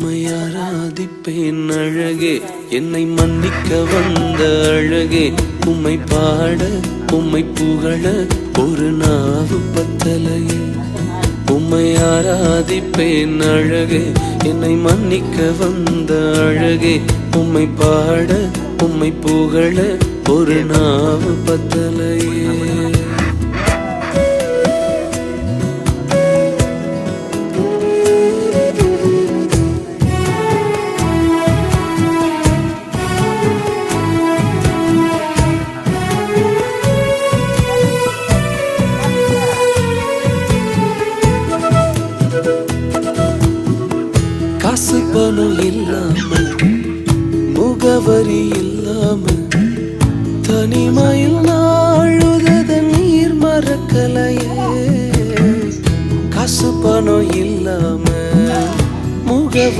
உம்மை ஆராதிப்பேன் அழகே, என்னை மன்னிக்க வந்த அழகே. உம்மை பாட உம்மை புகழ ஒரு நாவு பத்தலையே. உம்மை ஆராதிப்பேன் அழகே, என்னை மன்னிக்க வந்த அழகே. உம்மை பாட உம்மை புகழ ஒரு நாவு பத்தலையே. காசு பணம் இல்லாம, முகவரி இல்லாம, தனிமையில் நாழுத நீர் மறக்கலையே. காசு பணம் இல்லாம, முகவரி